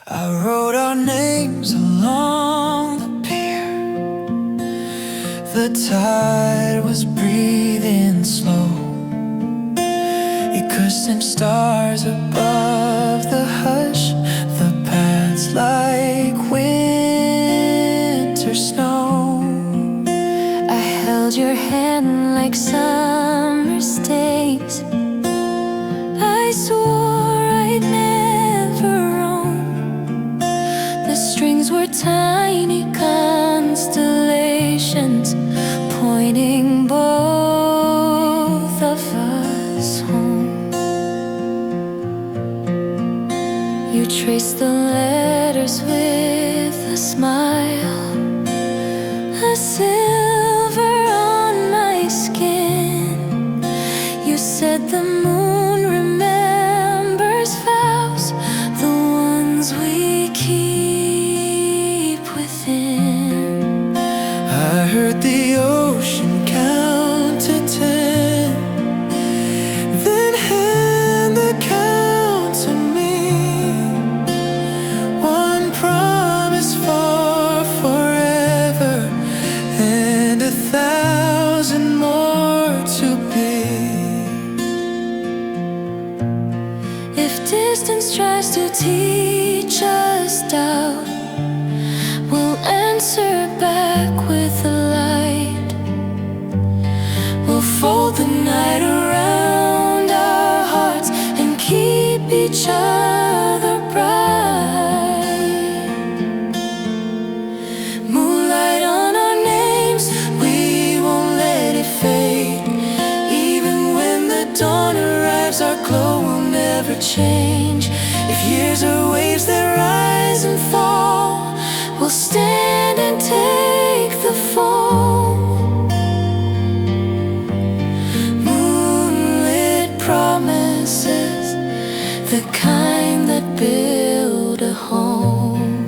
I wrote our names along the pier. The tide was breathing slow. You cursed them stars above the hush. The paths like winter snow. I held your hand like summer's days. I swore I'd never roam. The strings were tiny constellations, pointing both of us home. You traced the letters with a smile, a silver on my skin. You said the moon remembers vows, the ones we keep within. I heard the ocean count to 10, then hand the count to me. One promise for forever, and 1,000 more to be. If distance tries to teach us doubt, we'll answer back with the light. We'll fold the night around our hearts and keep each other bright. Moonlight on our names, we won't let it fade. Even when the dawn arrives, our glow will never change. If years are waves that rise and fall, we'll stand and take the foam. Moonlit promises, the kind that build a home.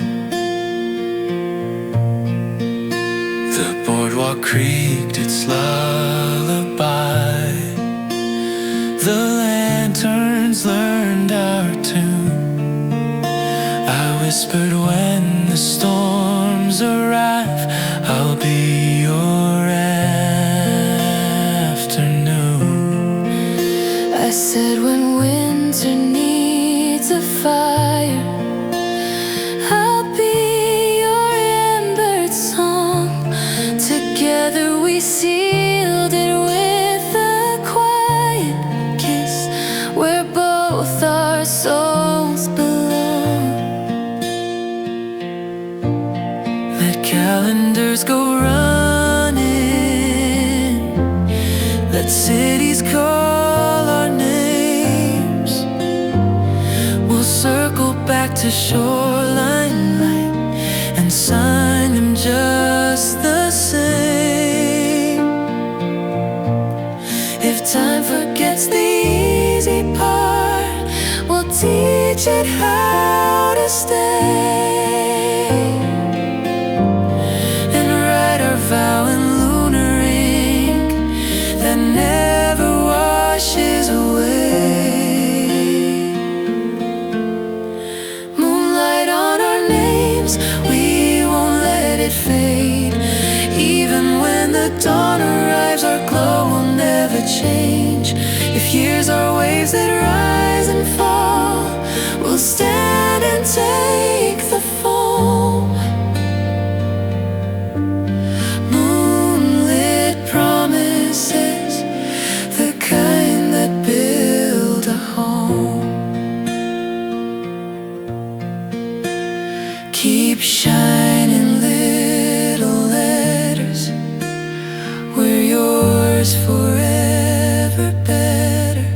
The boardwalk creaked its lullaby. The lanterns learned our tune. I whispered, when the storms arrive, I'll be your afternoon. I said when winter needs a fire, I'll be your embered song. Together we sealed it with a quiet kiss, where both our souls belong. Let calendars go running. Let cities call our names. We'll circle back to shoreline light and sign them just the same. If time forgets the easy part, we'll teach it how to stay. And write our vow in lunar ink that never washes away. Moonlight on our names, we won't let it fade. Even when the dawn arrives, our glow will never change. If years are waves that rise and fall, we'll stand and take the foam. Moonlit promises, the kind that build a home. Keep shining little letters, we're yours forever better.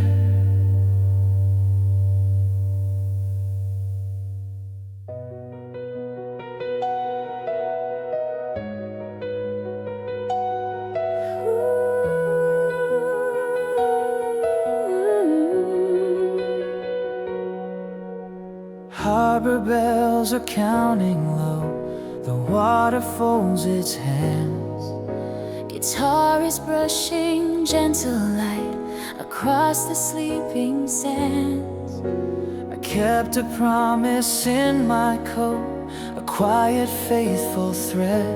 Harbor bells are counting low, the water folds its hands. Guitar is brushing gentle light across the sleeping sands. kept a promise in my coat, a quiet faithful thread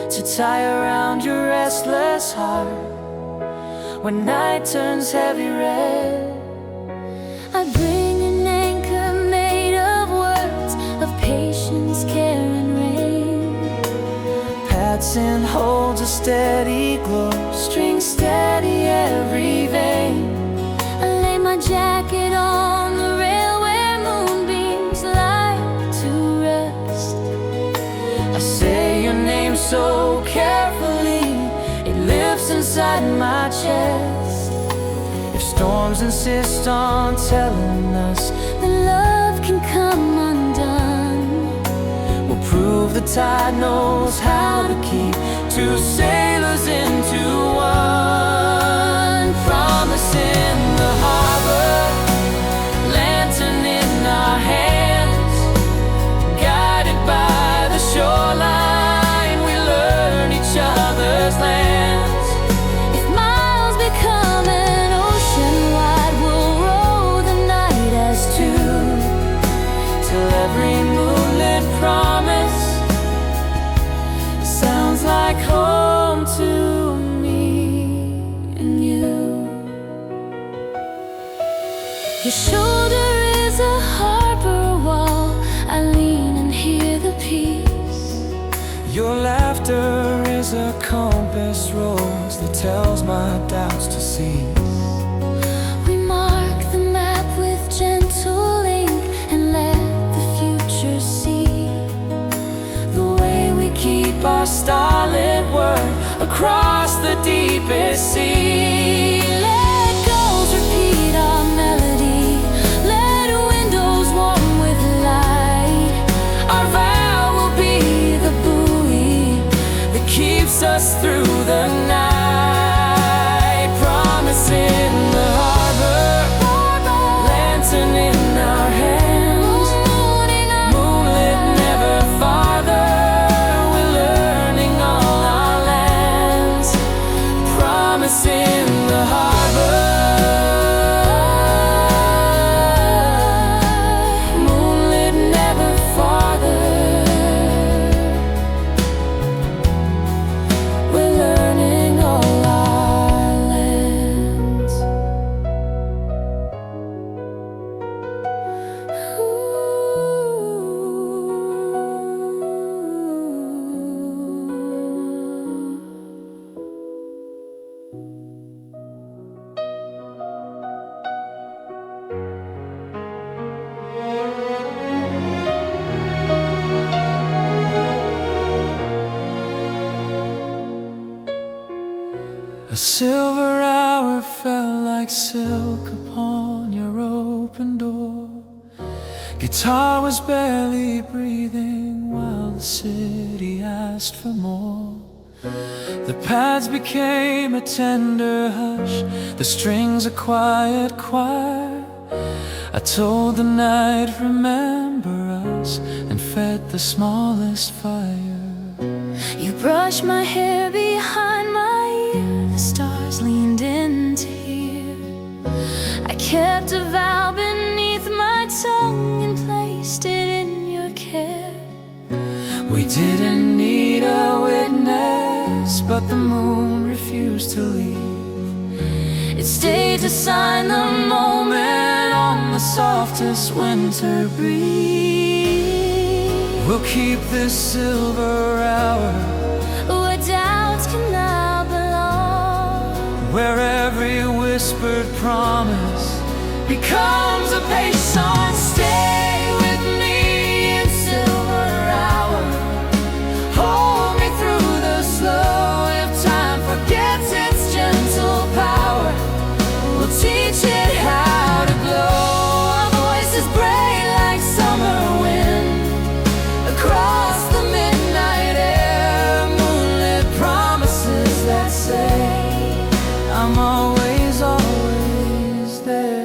to tie around your restless heart when night turns heavy red. I bring an anchor made of words of patience, care and rain. Pats and holds a steady glow, string steady every vein. I lay my jacket on the rail where moonbeams lie to rest. I say your name so carefully, it lives inside my chest. If storms insist on telling us that love can come undone, we'll prove the tide knows how to keep two sailors into one. Promise in the harbor, lantern in our hands, guided by the shoreline, we learn each other's lands. if miles become an ocean wide, we'll row the night as two, Till every moonlit promise sounds like home to me and you. Your shoulder is a harbor wall, I lean and hear the peace. Your laughter is a compass rose that tells my doubts to cease. We mark the map with gentle ink and let the future see The way we keep our starlit word across the deepest sea. Let gulls repeat our melody, let windows warm with light. Our vow will be the buoy that keeps us through the night. Promise in the harbor, lantern in our hands, moonlit never farther, we're learning all our lands. Promise in the harbor, moonlit never farther, we're learning all our lands. A silver hour fell like silk upon your open door. Guitar was barely breathing while the city asked for more. The pads became a tender hush, the strings a quiet choir. I told the night, remember us, and fed the smallest fire. You brushed my hair behind my ear, the stars leaned in to hear. I kept a vow beneath my tongue and placed it in your care. We didn't need a witness, but the moon refused to leave. It stayed to sign the moment on the softest winter breeze. We'll keep this silver hour where doubts can now belong, where every whispered promise becomes a pace song. Stay with me in silver hour, hold me through the slow. If time forgets its gentle power, we'll teach it how to glow. Our voices break like summer wind across the midnight air. Moonlit promises that say I'm always, always there.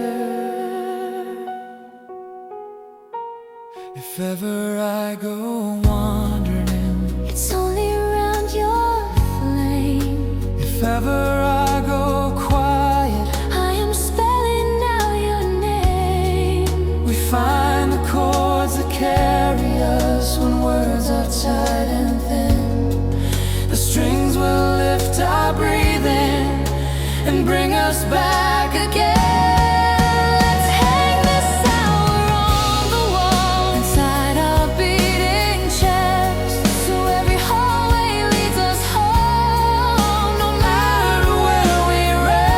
If ever I go wandering, it's only around your flame. if ever I go quiet, I am spelling out your name. we find carry us when words are tight and thin. The strings will lift our breathing and bring us back again. Let's hang this hour on the wall inside our beating chest, so every hallway leads us home, no matter where we rest.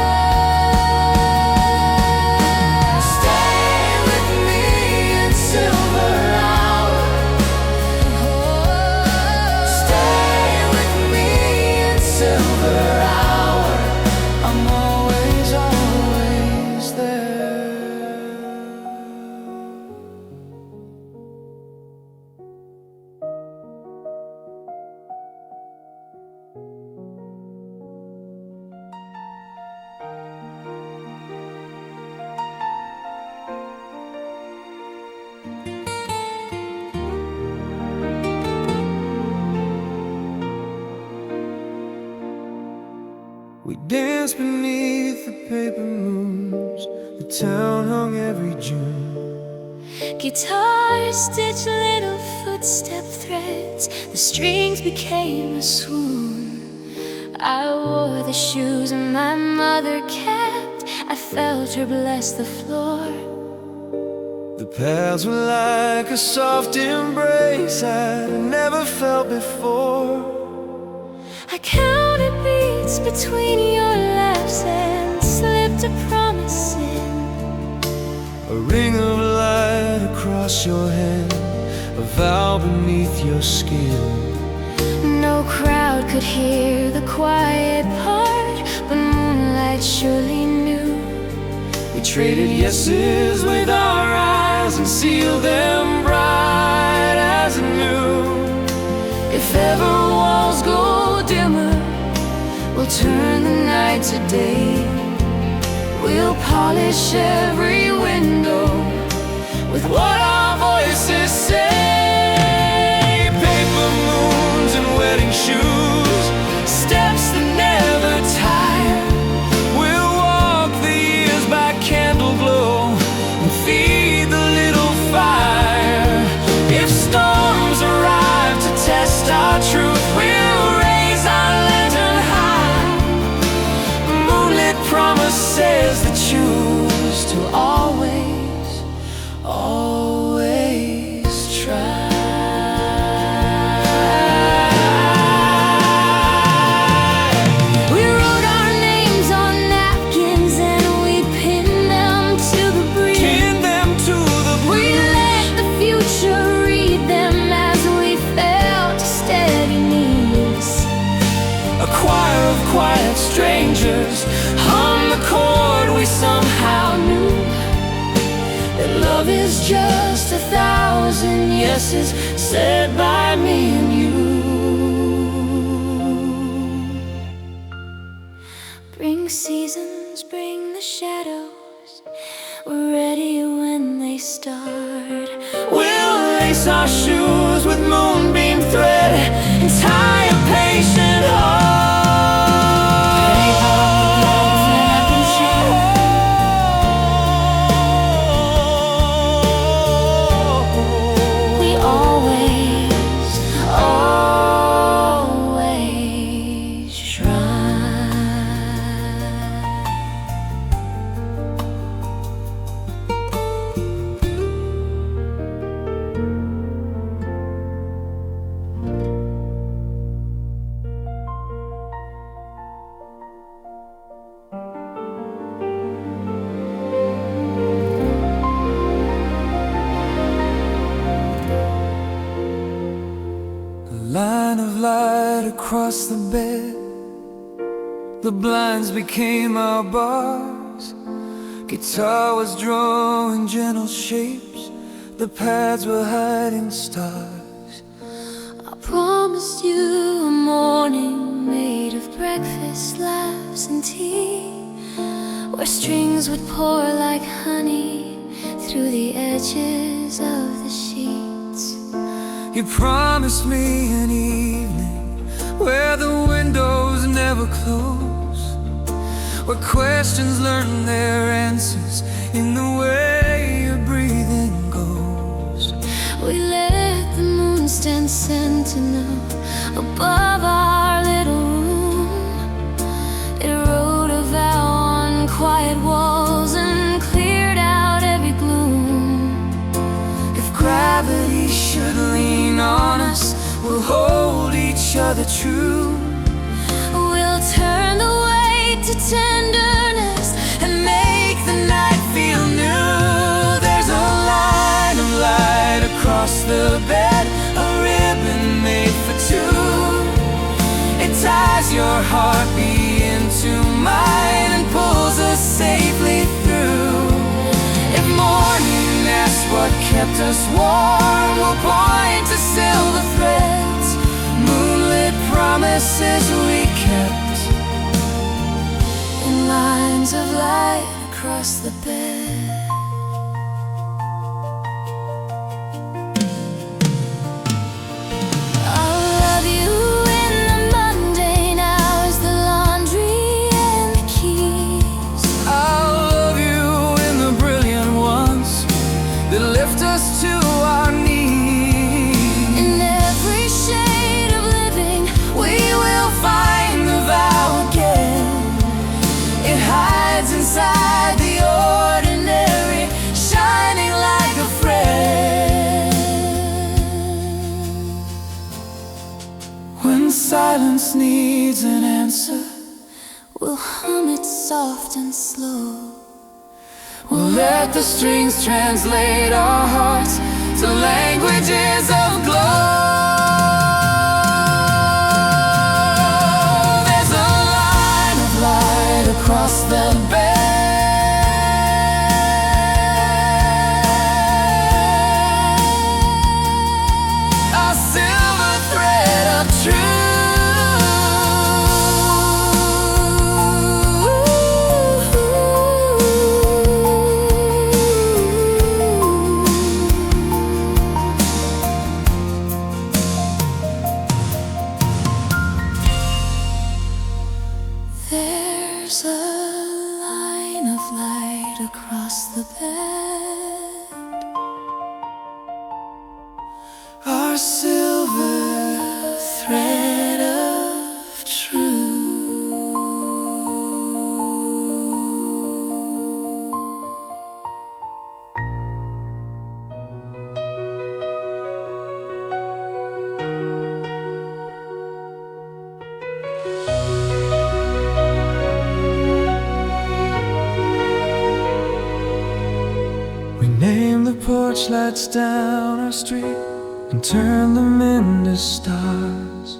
Stay with me in silver hour. Stay with me in silver hour. I'm always, always there. We danced beneath the paper moons. The town hung every June. Guitars stitch little footstep threads. The strings became a swoon. I wore the shoes my mother kept. I felt her bless the floor. The paths were like a soft embrace I'd never felt before. I counted beats between your laughs and slipped a promise in. A ring of light across your hand, a vow beneath your skin. No crowd could hear the quiet part, but moonlight surely knew. We traded yeses with our eyes and sealed them bright as new. If ever walls go dimmer, we'll turn the night to day. We'll polish every window with what our voices say. Paper moons and wedding shoes, steps that never tire. We'll walk the years by candle glow and feed the little fire. If storms arrive to test our truth, we'll raise our lantern high. Moonlit promises that choose to always, always try. We wrote our names on napkins and we pinned them to the breeze. Pin them to the We let the future read them as we fell to steady knees. A choir of quiet strangers hum the chord we somehow knew. That love is just 1,000 yeses said by me and you. Bring seasons, bring the shadows. We're ready when they start. We'll lace our shoes with moonbeam thread and tie a patient heart. We always, always try. A line of light across the bed. The blinds became our bars. Guitar was drawing gentle shapes. The pads were hiding stars. I promised you a morning made of breakfast, laughs, and tea, where strings would pour like honey through the edges of the sheets. You promised me an evening where the windows never close, where questions learn their answers in the way your breathing goes. We let the moon stand sentinel above our little room. It wrote a vow on quiet walls and cleared out every gloom. If gravity should lean on us, we'll hold each other true. We'll turn the weight to tenderness and make the night feel new. There's a line of light across the bed, a ribbon made for two. It ties your heartbeat into mine and pulls us safely through. If morning asks what kept us warm, we'll point to silver threads, moonlit promises we kept, in lines of light across the bed. I'll love you in the mundane hours, the laundry and the keys. I'll love you in the brilliant ones that lift us to our knees. In every shade of living, We will find the vow again. It hides inside the ordinary, shining like a friend. When silence needs an answer, we'll hum it soft and slow. we'll let the strings translate our hearts to languages of glow. There's a line of light across the bed, a silver thread of There's a line of light across the bed, our silver thread of We named the porch lights down our street and turned them into stars.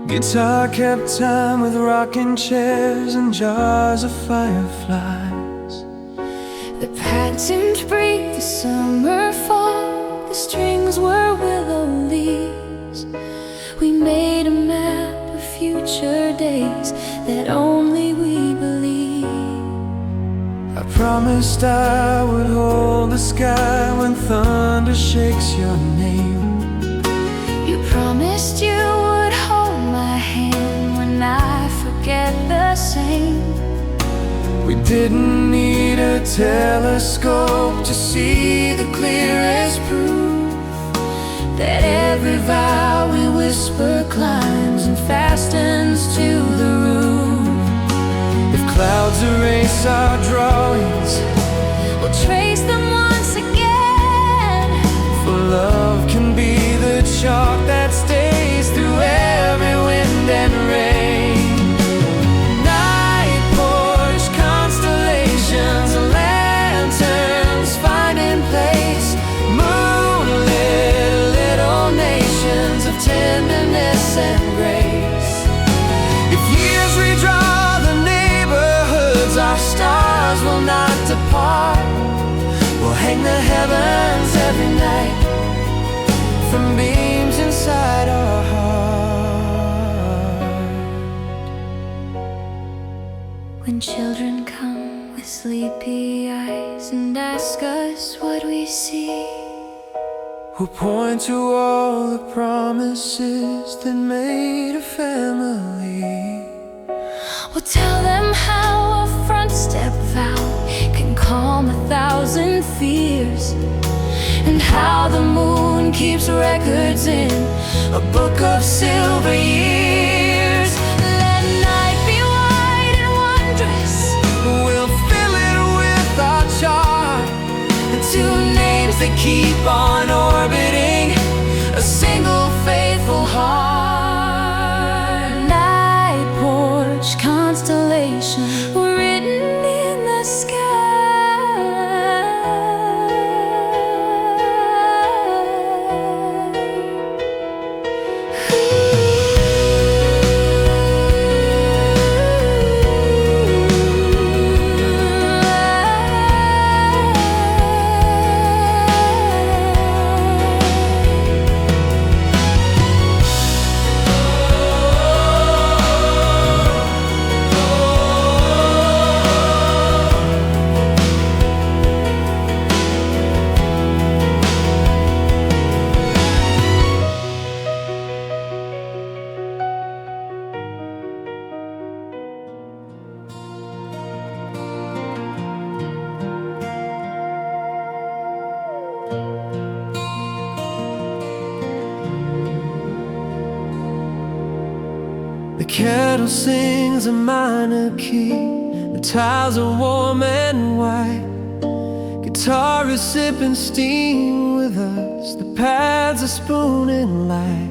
Guitar kept time with rocking chairs and jars of fireflies. the patterned breathe, the summer fall, the strings were willow leaves. We made a map of future days that only we believe. I promised I would hold the sky when thunder shakes your name. You promised you would hold my hand when I forget the same. We didn't need a telescope to see the clearest proof That every vow we whisper climbs and fastens to the roof. If clouds erase our drawings, We'll trace them once again. for love can be the chalk that stays through every wind and rain. Night porch, constellations, lanterns finding place, moonlit little nations of tenderness and grace. If years redraw the neighborhoods, our stars will not depart. We'll hang the heavens every night from beams inside our heart. When children come with sleepy eyes and ask us what we see, We'll point to all the promises that made a family. we'll tell them how a front step vow can calm 1,000 fears, and how the moon keeps records in a book of silver years. Let night be white and wondrous, we'll fill it with our charm. the two names that keep on orbiting a single faithful heart. Night, porch, constellation written in the sky. The kettle sings a minor key, the tiles are warm and white. Guitar is sipping steam with us, the pads are spooning light.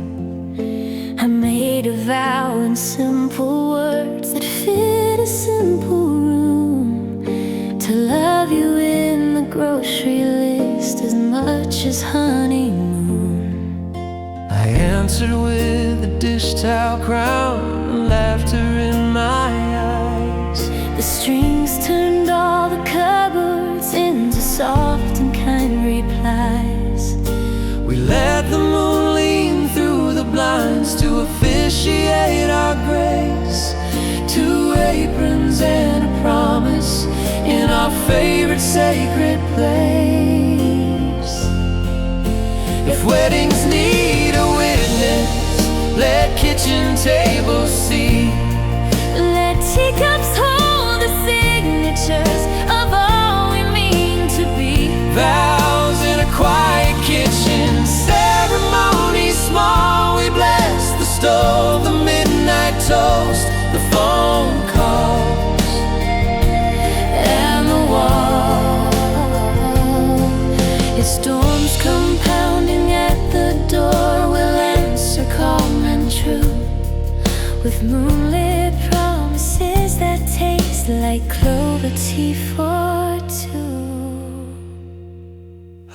I made a vow in simple words that fit a simple room, to love you in the grocery list as much as honeymoon. I answered with a dish towel crown and laughter in my eyes. The strings turned all the cupboards into soft and kind replies. We let the moon lean through the blinds to officiate our grace. Two aprons and a promise in our favorite sacred place. If weddings need a witness, let kitchen tables see. Let teacups hold the signatures of all we mean to be. Vows in a quiet kitchen, ceremony small. We bless the stove, the midnight toast, the phone calls, And the wall. If storms come pounding at the door, we'll answer calm and true, with moonlit promises that taste like clover tea for two.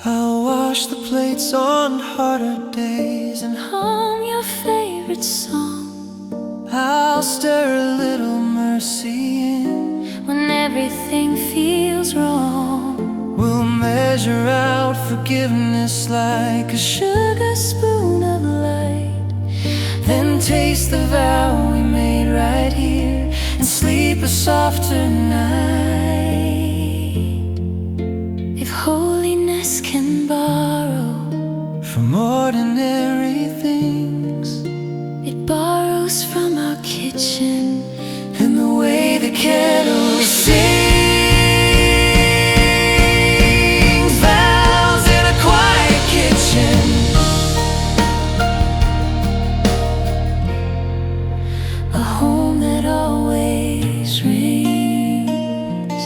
I'll wash the plates on harder days and Hum your favorite song I'll stir a little mercy in. when everything feels wrong. We'll measure out forgiveness like a Sugar spoon of light, then taste the vow we made right here and sleep a softer night. if holiness can borrow, From ordinary things it borrows from our kitchen and the way the kettle sings. Vows in a quiet kitchen, a home that always rings.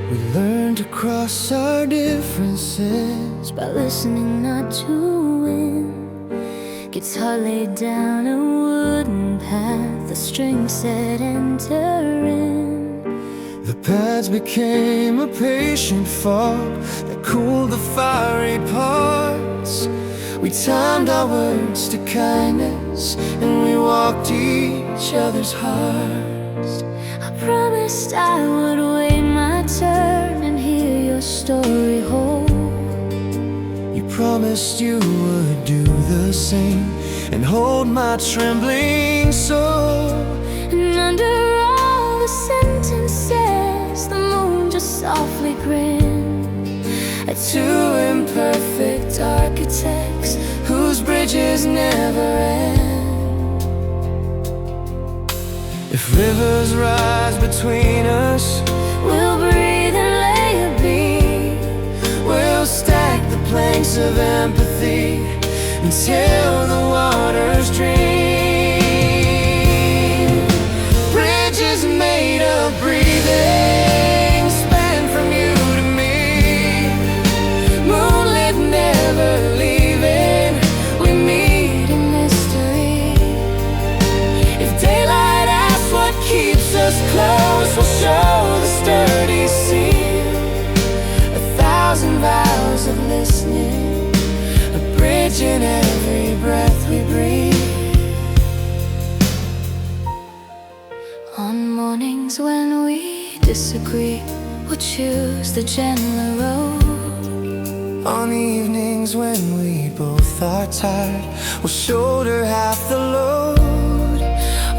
we learn to cross our differences. By listening not to win, guitar laid down a wooden path, the strings said enter in. The pads became a patient fog that cooled the fiery parts. We timed our words to kindness and we walked each other's hearts. I promised I would wait my turn and hear your story whole. You promised you would do the same and hold my trembling soul. And under all the sentences, the moon just softly grin at two imperfect architects whose bridges never end. If rivers rise between us, we'll breathe and lay a beam. We'll stack the planks of empathy until the waters dream. Bridges made of breathing span from you to me. Moonlit, never leaving, we meet in mystery. If daylight asks what keeps us close, we'll show the sturdy seal. 1,000 vows of listening, a bridge in every breath we breathe. On mornings when we disagree, we'll choose the gentler road. On evenings when we both are tired, we'll shoulder half the load.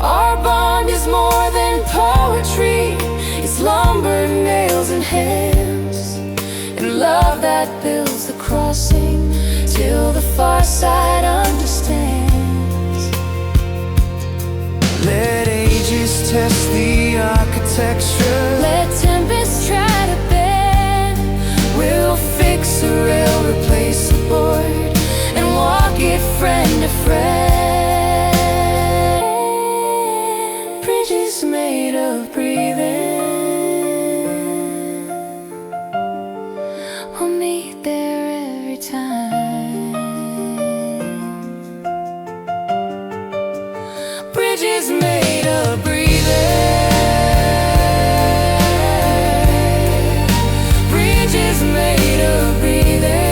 Our bond is more than poetry, it's lumber, nails and hands, and love that builds the crossing till the far side understands. Let ages test the architecture, let tempests try to bend. we'll fix a rail, replace a board, and walk it friend to friend. Bridges made of breathing, we'll meet there every time. Bridges made of breathing. Bridges made of breathing.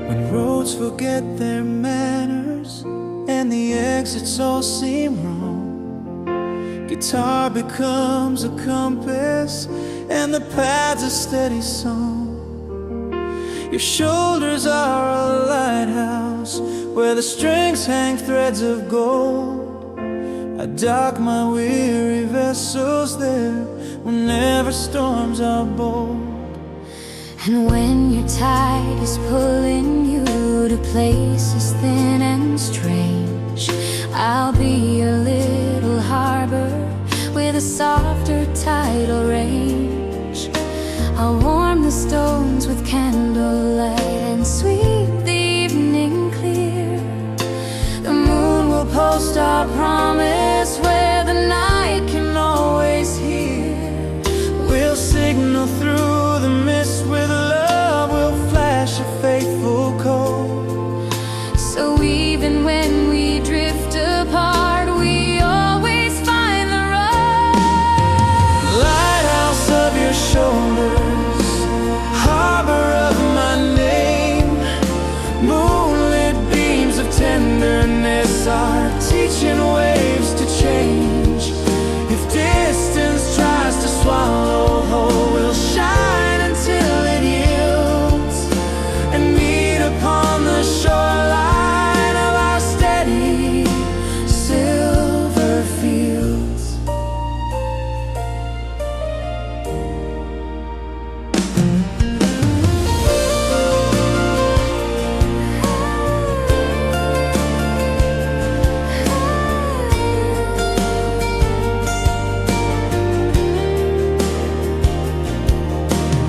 When roads forget their manners and the exits all seem wrong, guitar becomes a compass and the path's a steady song. Your shoulders are a lighthouse where the strings hang threads of gold. I dock my weary vessels there whenever storms are bold. And when your tide is pulling you to places thin and strange, I'll be your little harbor with a softer tidal range. I'll warm the stones with candlelight and sweep the evening clear. The moon will post our promise where the night can always hear. We'll signal through the mist with love, we'll flash a faithful code. So even when we drift apart, we always find the road. Lighthouse of your shoulders, harbor of my name, moonlit beams of tenderness are teaching waves to change. If distance tries to swallow whole, we'll shine until it yields and meet upon the shoreline of our steady silver fields.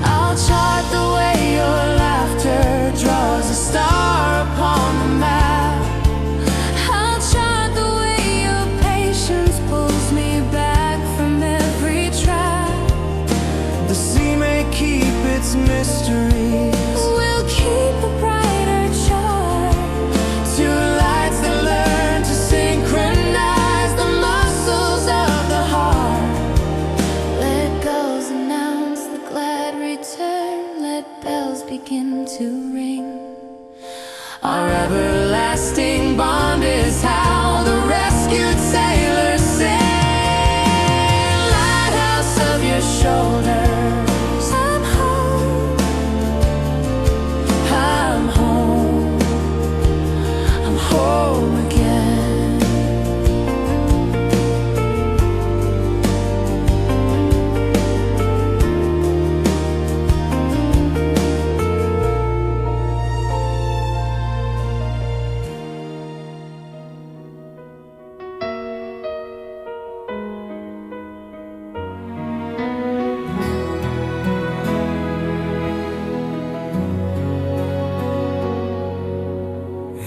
I'll chart the way your laughter draws a star upon the map. I'll chart the way your patience pulls me back from every trap. The sea may keep its mysteries, We'll keep a brighter chart. two lights that learn to synchronize the muscles of the heart. Let go's announce begin to ring. Our everlasting bond is how the rescued sailors sing. Lighthouse of your shoulders, I'm home, I'm home, I'm home again.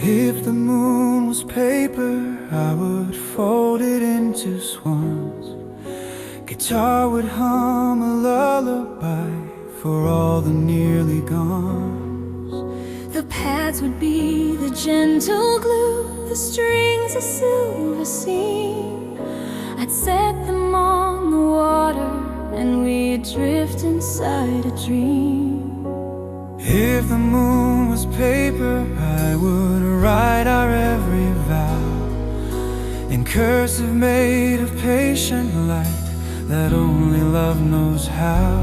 If the moon was paper, I would fold it into swans. Guitar would hum a lullaby for all the nearly gones. The pads would be the gentle glue, the strings a silver seam. I'd set them on the water and we'd drift inside a dream. If the moon was paper, I would write our every vow in cursive made of patient light that only love knows how.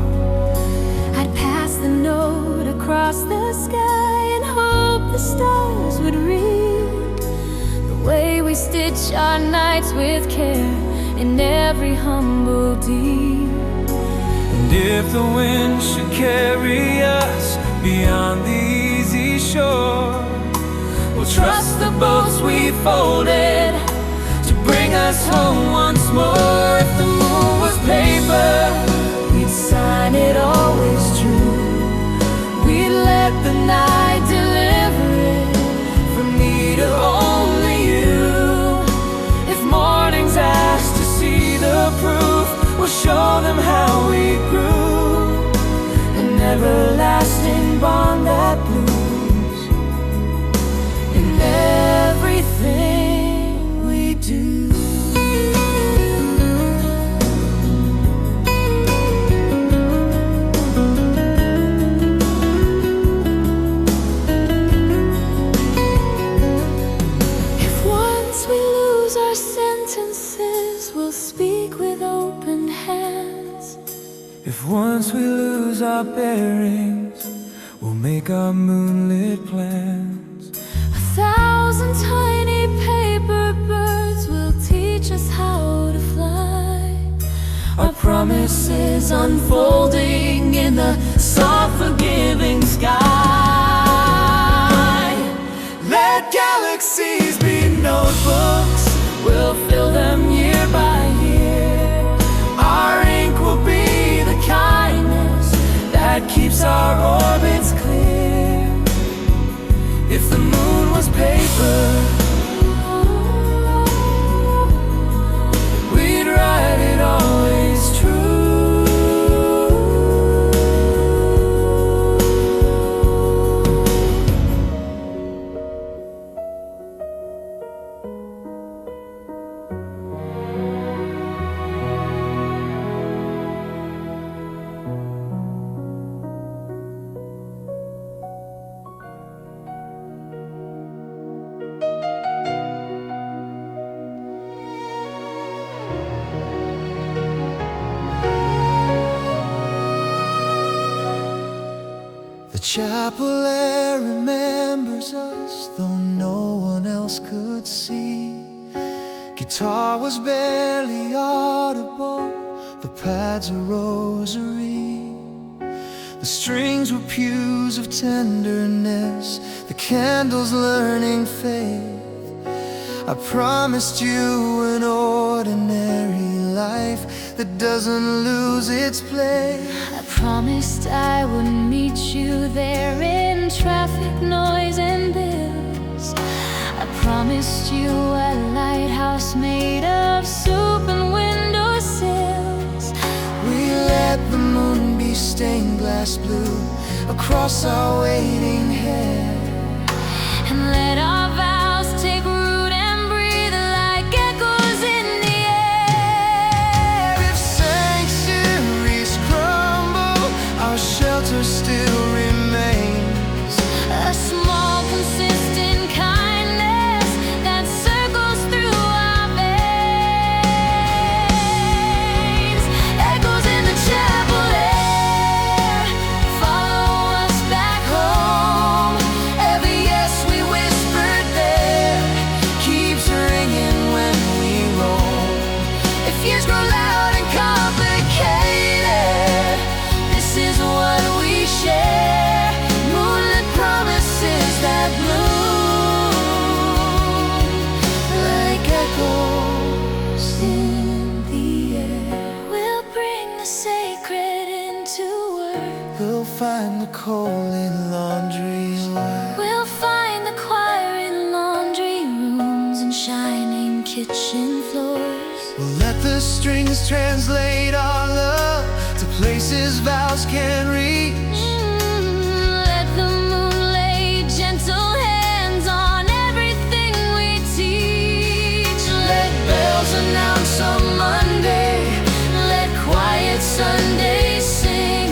I'd pass the note across the sky and hope the stars would read the way we stitch our nights with care in every humble deed. And if the wind should carry us beyond the easy shore, we'll trust the boats we folded to bring us home once more. If the moon was paper, We'd sign it always true. we'd let the night deliver it from me to only you. If mornings ask to see the proof, we'll show them how we grew. An everlasting bond that blooms in everything we do. If once we lose our sentences, we'll speak with open hands. If once we lose our bearings, we'll make our moonlit plans. 1,000 tiny paper birds will teach us how to fly. Our promises unfolding in the soft forgiving sky. Let galaxies be notebooks, we'll fill them year by year. Our ink will be the kindness that keeps our orbits clear. If the moon was paper, we'd write it always true. The chapel air remembers us, though no one else could see. Guitar was barely audible, the pads a rosary. The strings were pews of tenderness, the candles learning faith. I promised you an ordinary life that doesn't lose its place. I promised I would meet you there in traffic noise and bills. I promised you a lighthouse made of soup and windowsills. We let the moon be stained glass blue across our waiting hair. And let our vows take root and breathe like echoes in the air. If sanctuaries crumble, our shelter still remains. We'll find the coal in laundry work. We'll find the choir in laundry rooms and shining kitchen floors. We'll let the strings translate our love to places vows can't reach. Let the moon lay gentle hands on everything we teach. Let bells announce on Monday. Let quiet Sundays sing.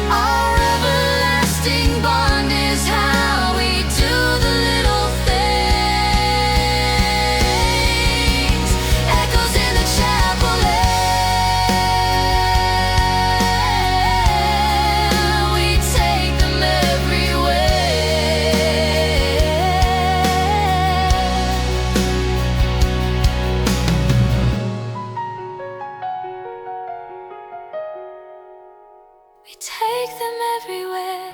Our everlasting bond is how we do the little things. Echoes in the chapel air. We take them everywhere. We take them everywhere.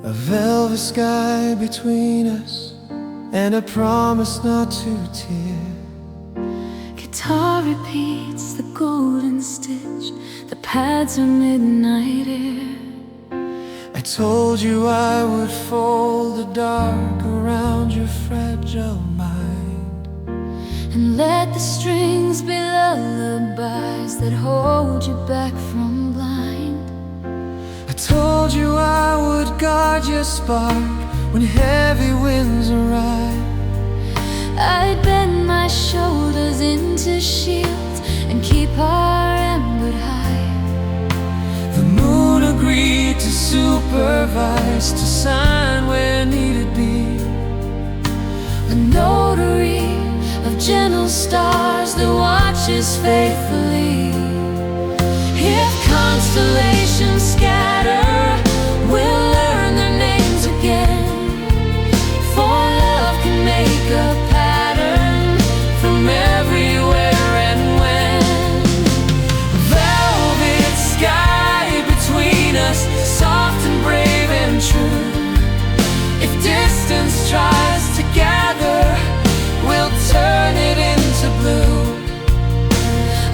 A velvet sky between us and a promise not to tear. Guitar repeats the golden stitch. The pads are midnight air. I told you I would fold the dark around your fragile mind. And let the strings be lullabies that hold you back from blind. I told you I would guard your spark when heavy winds arrive. I'd bend my shoulders into shields and keep our ember high. The moon agreed to supervise, to sign where needed be. A notary of gentle stars that watches faithfully. If constellations scatter, We'll learn their names again. for love can make a pattern from everywhere and when. Velvet sky between us, soft and brave and true. If distance tries to gather, we'll turn it into blue.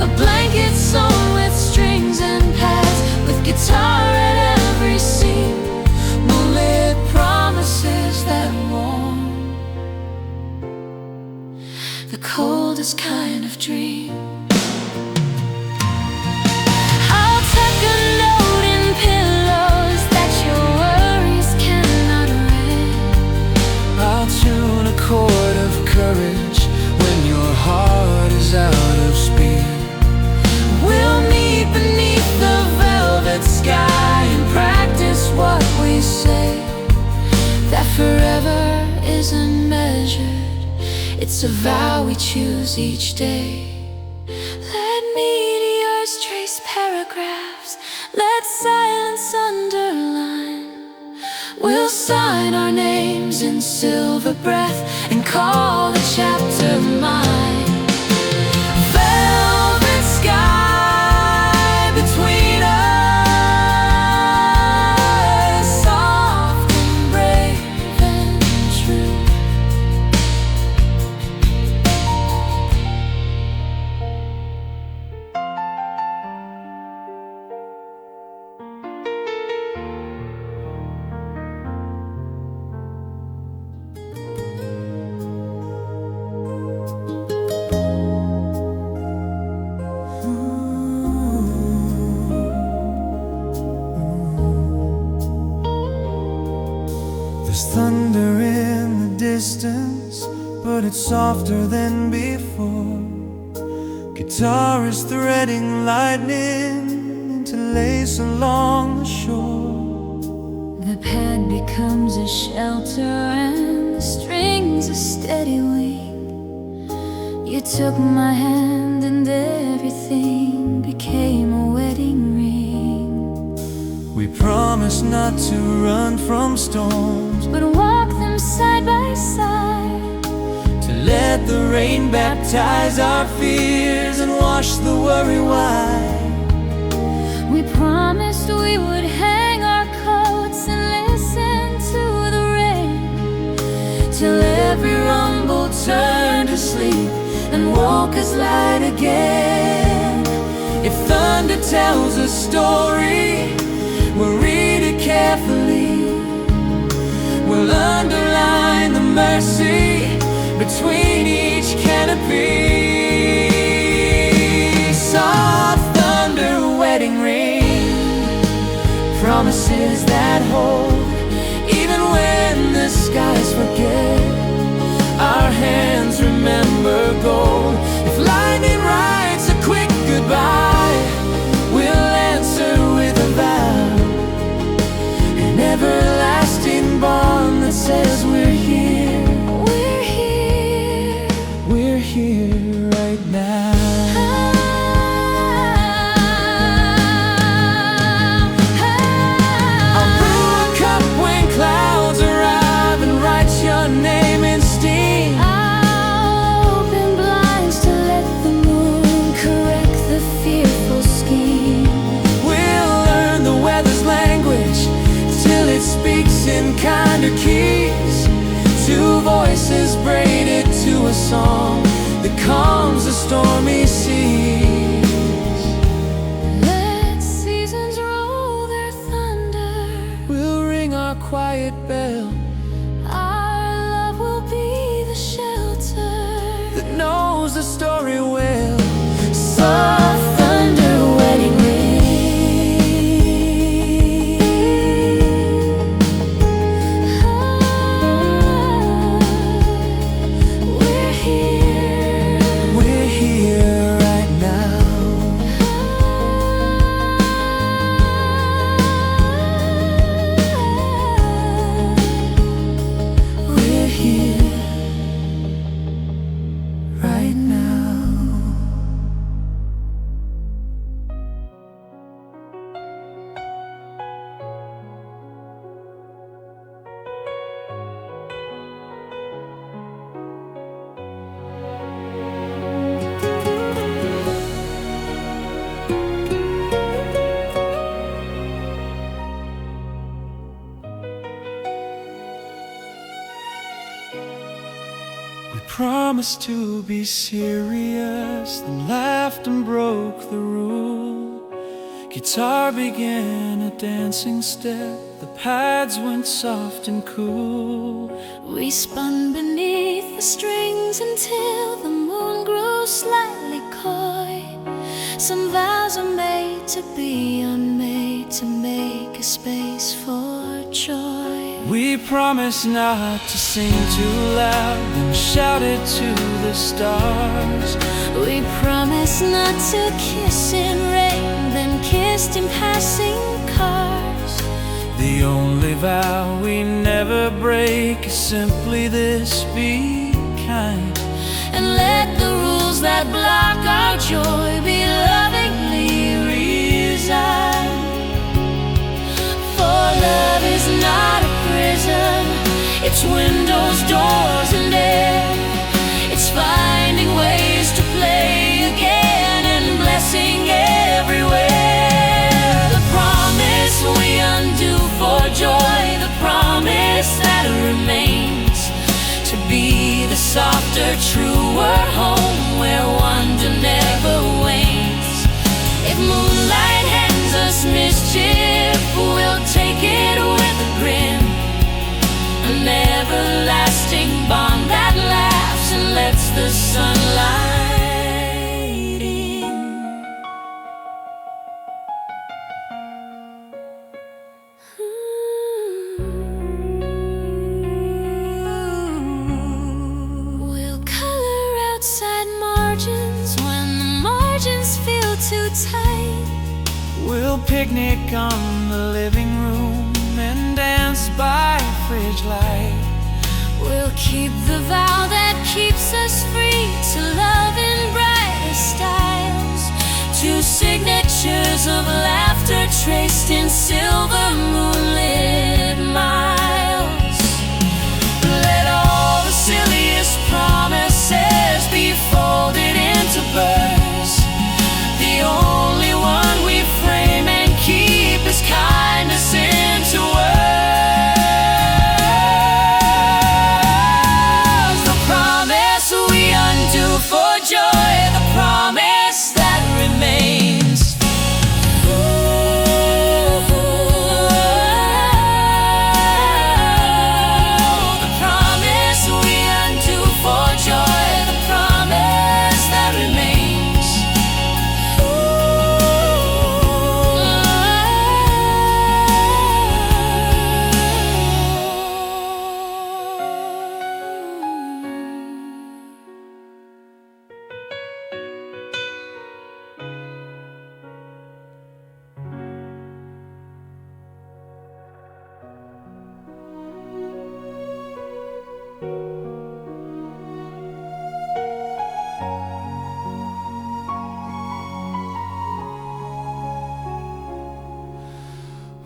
A blanket sewn with strings and pads, with guitar at every seam. Moonlit promises that warm The coldest kind of dream. I'll tuck a note in pillows that your worries cannot read. I'll tune a chord of courage when your heart is out of speed. We'll meet beneath the velvet sky and practice what we say. That forever isn't measured, it's a vow we choose each day. Let meteors trace paragraphs, let silence underline. We'll sign our names in silver breath and call the chapter mine. Velvet sky between us, Soft and brave and true. There's thunder in the distance, but it's softer than before. Guitar is threading lightning into lace along the shore. The pad becomes a shelter and the strings a steady wing. You took my hand and everything became a wedding ring. We promise not to run from storms, but walk them side by side. to let the rain baptize our fears and wash the worry wide. We promised we would hang our coats and listen to the rain, till every rumble turned to sleep and woke us light again. If thunder tells a story, we'll read it carefully. We'll underline the mercy between each canopy. Soft thunder, wedding ring, promises that hold, even when the skies forget. Our hands remember gold. If lightning writes a quick goodbye, we'll answer with a vow, an everlasting bond that says we're here. we're here. We're here right now. I'll brew a cup when clouds arrive and write your name in steam. I'll open blinds to let the moon correct the fearful scheme. We'll learn the weather's language till it speaks in kinder keys. Two voices braided to a song that calms the stormy seas. Let seasons roll their thunder. We'll ring our quiet bell Our love will be the shelter that knows the story well. Soft thunder, wedding ring. We're here. We're here right now. We're here right now. We promised to be serious, then laughed and broke the rule. Guitar began a dancing step, the pads went soft and cool. We spun beneath the strings until the moon grew slightly coy. Some vows are made to be unmade, to make a space for joy. We promised not to sing too loud, then shouted to the stars. We promised not to kiss in rain, then kissed in passing cars. The only vow we never break is simply this: be kind. And let the rules that block our joy be lovingly resigned. For love is not a prison, it's windows, doors, and air. It's finding ways to play again and blessing everywhere. The promise we undo for joy, the promise that remains to be the softer, truer home where wonder never wanes. If moonlight hands us mischief, we'll take it with a grin. An everlasting bond that laughs and lets the sunlight in. We'll color outside margins when the margins feel too tight. We'll picnic on the living room and dance by fridge light. We'll keep the vow that keeps us free to love in brighter styles. Two signatures of laughter traced in silver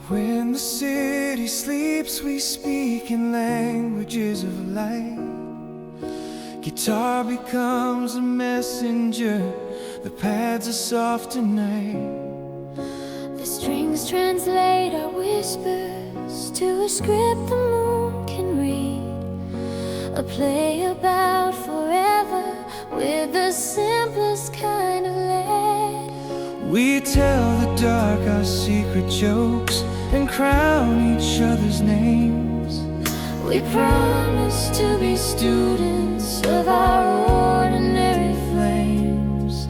When the city sleeps, we speak in languages of light. Guitar becomes a messenger, the pads are soft tonight. The strings translate our whispers to a script the moon can read. A play about forever with the simplest kind of lead. We tell the dark our secret jokes and crown each other's names. We promise to be students of our ordinary flames.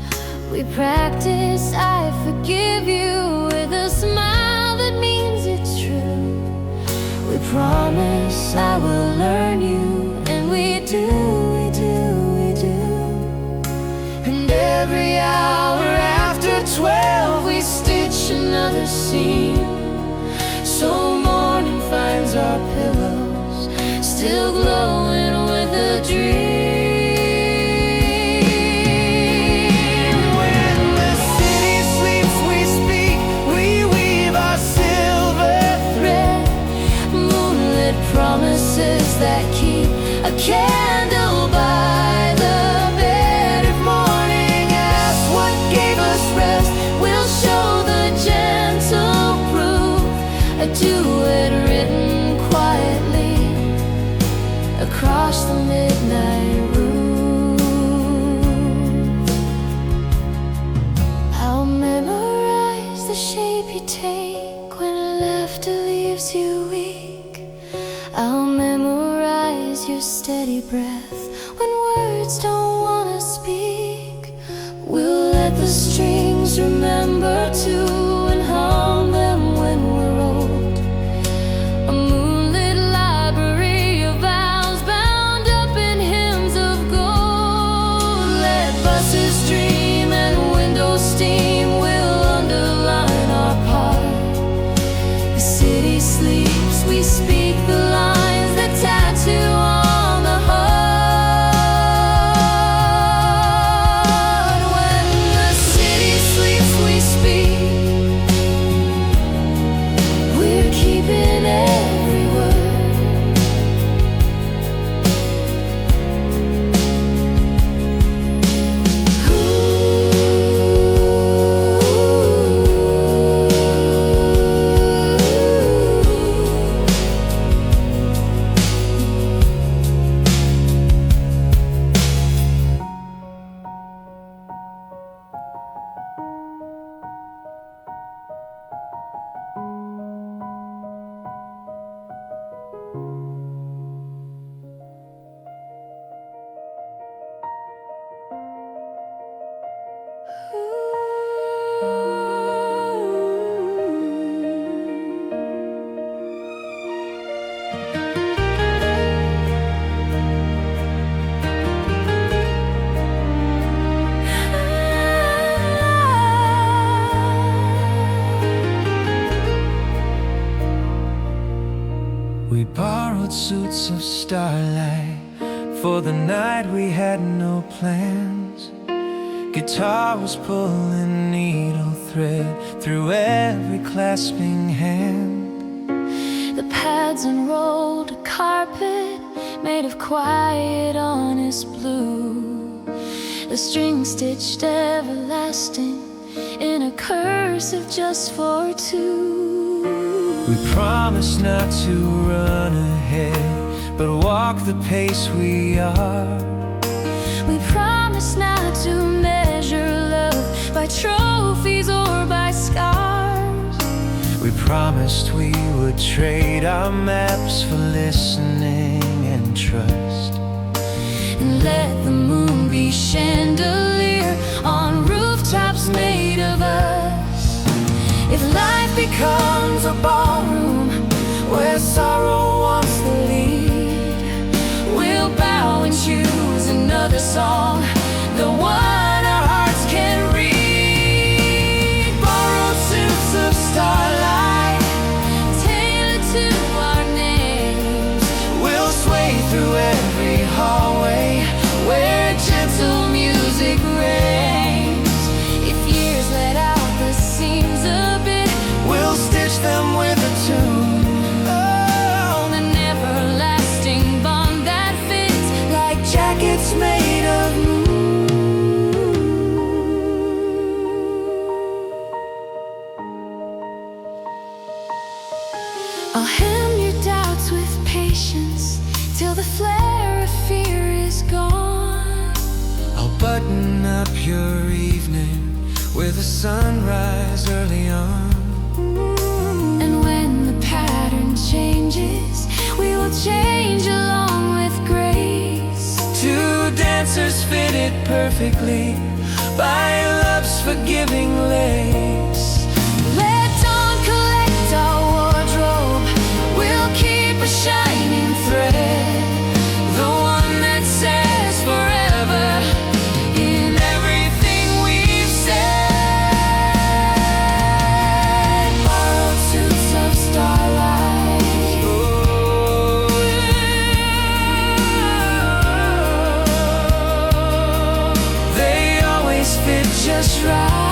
We practice I forgive you with a smile that means it's true. We promise I will learn you, and we do, we do, we do. And every hour after 12 we stitch another scene, so morning finds our pillows still glowing with a dream. When the city sleeps we speak, we weave our silver thread. Moonlit promises that keep a candle by the bed. If morning asks what gave us rest, We'll show the gentle proof. A duet written quietly across the midnight roof. I'll memorize the shape you take when laughter leaves you weak. I'll memorize your steady breath when words don't wanna speak. We'll let the strings remember too and hum them when we're old. A moonlit library of vows bound up in hymns of gold. Let buses dream and windows steam will underline our part. The city sleeps, we speak the lines that tattoo on the heart. When the city sleeps, we speak. We're keeping every word. We borrowed suits of starlight. For the night we had no plans. Guitar was pulling needle thread through every clasping hand. The pads unrolled a carpet made of quiet, honest blue. The string stitched everlasting in a cursive just for two. We promised not to run ahead, but walk the pace we are. We promise not to measure love by trophies or by scars. We promised we would trade our maps for listening and trust. And let the moon be chandelier on rooftops made of us. If life becomes a ballroom where sorrow wants the lead, we'll bow and choose another song, the one our hearts can read. Borrowed suits of starlight, tailored to our names. we'll sway through every hallway where gentle music reigns. If years let out the seams a bit, we'll stitch them I'll hem your doubts with patience till the flare of fear is gone. I'll button up your evening with a sunrise early on. And when the pattern changes, we will change along with grace. Two dancers fitted perfectly by love's forgiving lace. Let dawn collect our wardrobe. We'll keep a shining thread, the one that says forever in everything we've said. Borrowed suits of starlight, they always fit just right.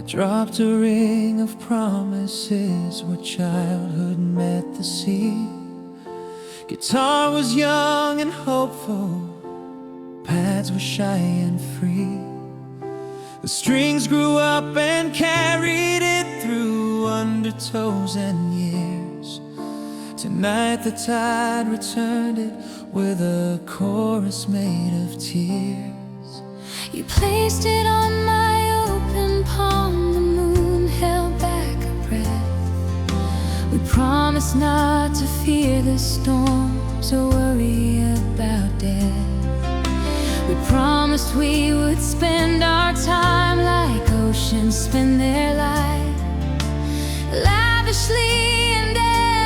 Dropped a ring of promises where childhood met the sea. Guitar was young and hopeful, pads were shy and free. The strings grew up and carried it through undertows and years. Tonight the tide returned it with a chorus made of tears. You placed it on my open palm, the moon held back a breath. We promised not to fear the storms or worry about death. We promised we would spend our time like oceans spend their life, lavishly and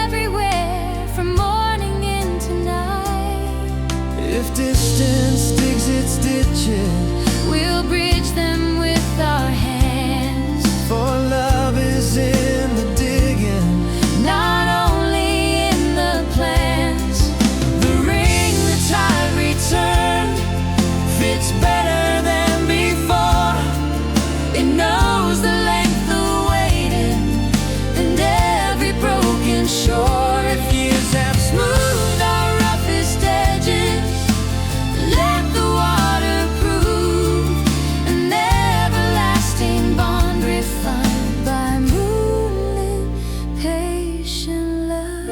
everywhere, from morning into night. If distance digs its ditches, we'll bridge them with our hands. For love is in the digging, not only in the plans. The ring the tide returned fits better than before. It knows the length of waiting and every broken shore. If years have Smoothed our roughest edges, let the water prove an everlasting bond refined by moonlit patient love.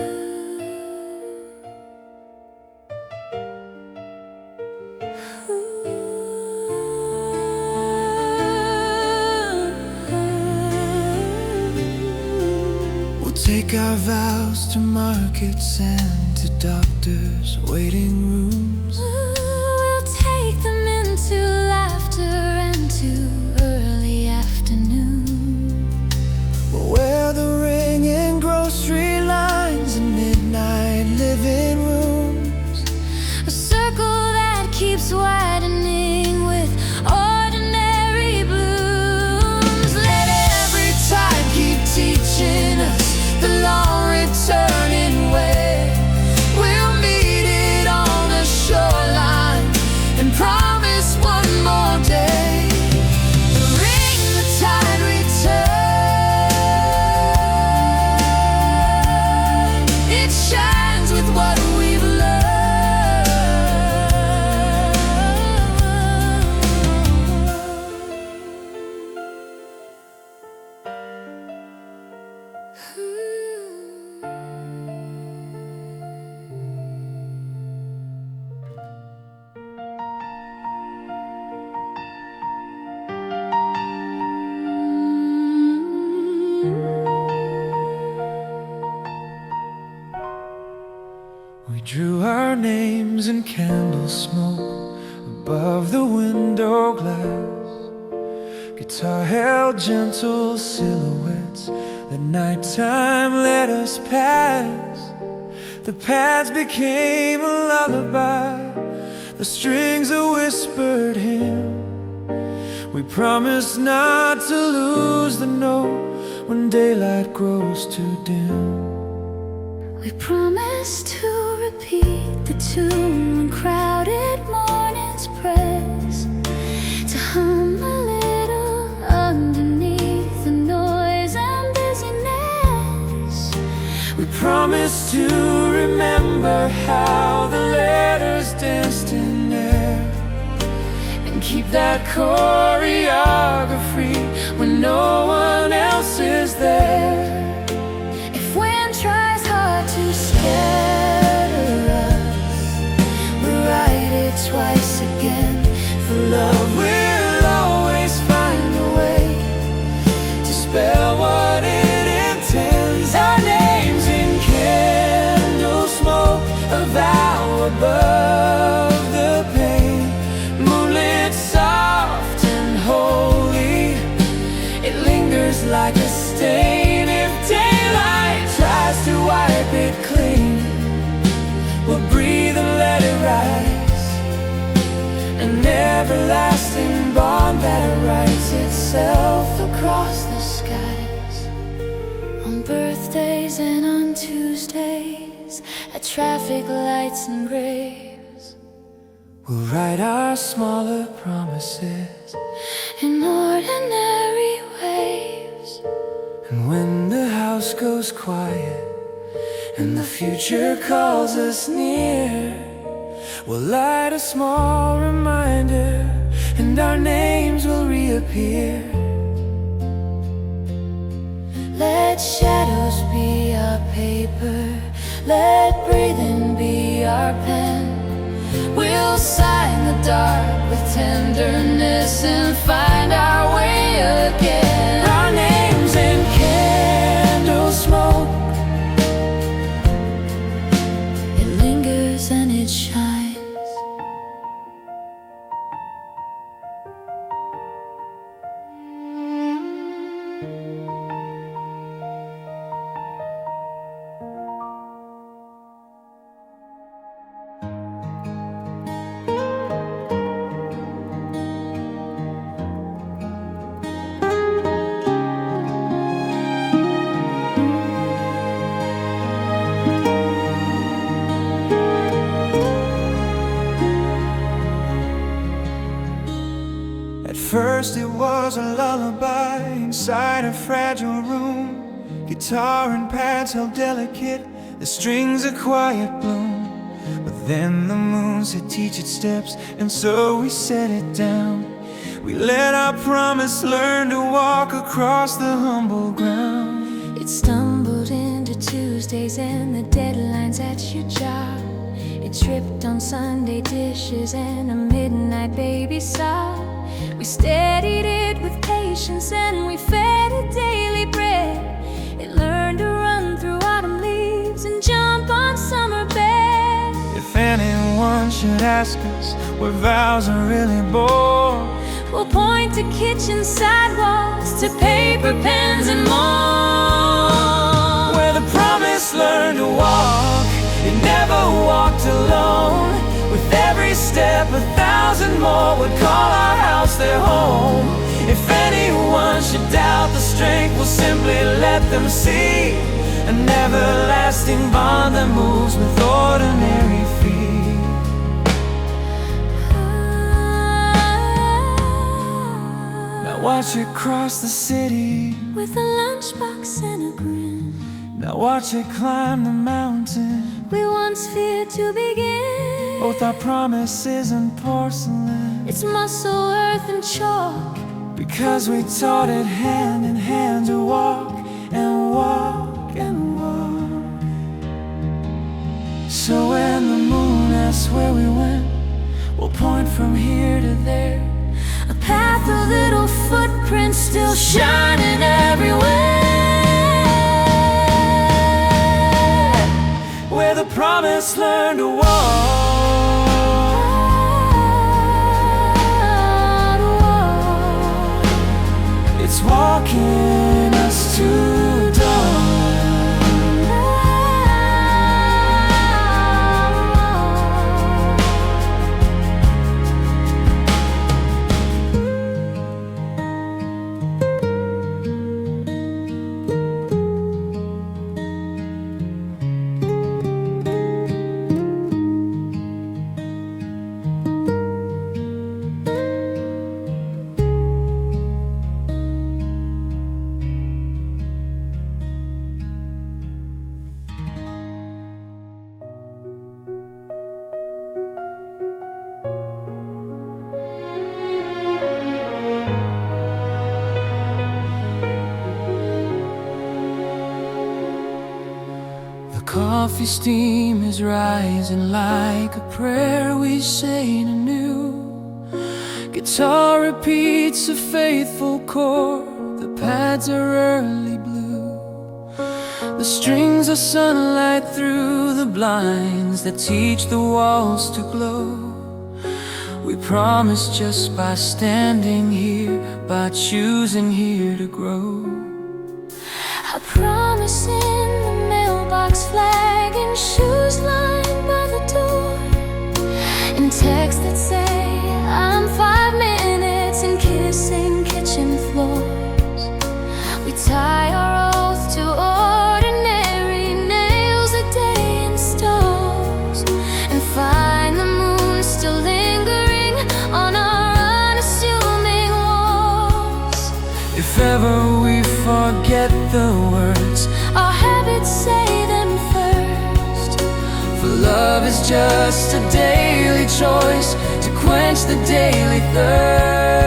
we'll take our vows to markets and to doctors' waiting rooms. We'll take them into laughter and to early afternoon. We'll wear the ring in grocery lines and midnight living rooms. A circle that keeps widening with ordinary blooms. Let every tide keep teaching us the long returning way. We'll meet it on the shoreline and promise one more day. The ring the tide return, it shines with what we've We drew our names in candle smoke above the window glass. Guitar held gentle silhouettes that nighttime let us pass. The pads became a lullaby, the strings a whispered hymn. We promised not to lose the note when daylight grows too dim. We promised to repeat the tune when crowded mornings press, to hum a little underneath the noise and busyness. We promised to remember how the letters danced in air, and keep that choreography when no one else is there. If wind tries hard to scatter us, we'll write it twice again. For love will always find a way to spell what it intends. Our names in candle smoke, a vow above the pain. Moonlit, soft and holy, it lingers like a stain. If daylight tries to wipe it clean, we'll breathe and let it rise, an everlasting bond that writes itself across the skies. On birthdays and on Tuesdays, at traffic lights and graves, We'll write our smaller promises in ordinary waves. And when the house goes quiet and the future calls us near, we'll light a small reminder and our names will reappear. Let shadows be our paper, let breathing be our pen. We'll sigh in the dark with tenderness and find our way again. Our names in candle smoke, it lingers and it shines. First it was a lullaby inside a fragile room. Guitar and pads held delicate, the strings a quiet bloom. But then the moon said teach its steps, and so we set it down. We let our promise learn to walk across the humble ground. It stumbled into Tuesdays and the deadlines at your job. It tripped on Sunday dishes and a midnight baby sob. We steadied it with patience and we fed it daily bread. It learned to run through autumn leaves and jump on summer bed. If anyone should ask us where vows are really born, we'll point to kitchen sidewalks, to paper pens and more. Where the promise learned to walk, it never walked alone. With every step 1,000 more would call our house their home. If anyone should doubt the strength, we'll simply let them see an everlasting bond that moves with ordinary feet. Now watch it cross the city with a lunchbox and a grin. Now watch it climb the mountain we once feared to begin. Both our promises and porcelain, it's muscle, earth and chalk, because we taught it hand in hand to walk and walk and walk. So when the moon asks where we went, we'll point from here to there, a path of little footprints still shining everywhere. Where the promise learned to walk, it's walking us to dawn. steam is rising like a prayer we say anew. Guitar repeats a faithful chord, the pads are early blue. The strings are sunlight through the blinds that teach the walls to glow. We promise just by standing here, by choosing here to grow. I promise in the mailbox, flag and shoes lined by the door, and texts that say I'm 5 minutes and kissing kitchen floors. We tie our oath to ordinary, nails a day in stars, and find the moon still lingering on our unassuming walls. If ever we forget the words, our habits say them first. for love is just a daily choice to quench the daily thirst.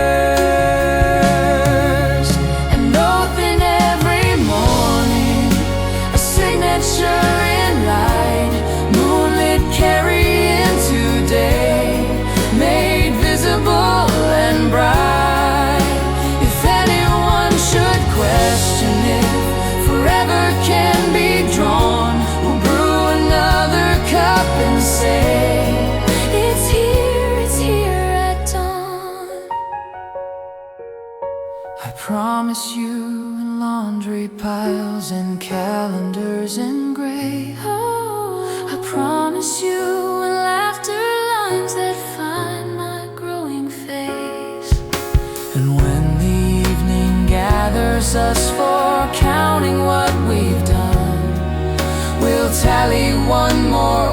An oath in every morning, a signature in light, moonlit carry into day, made visible and bright. If anyone should question if forever can be drawn, we'll brew another cup and say It's here at dawn. I promise you in laundry piles and calendars in gray. I promise you in laughter lines that find my growing face. And when the evening gathers us for counting what we've done, we'll tally one more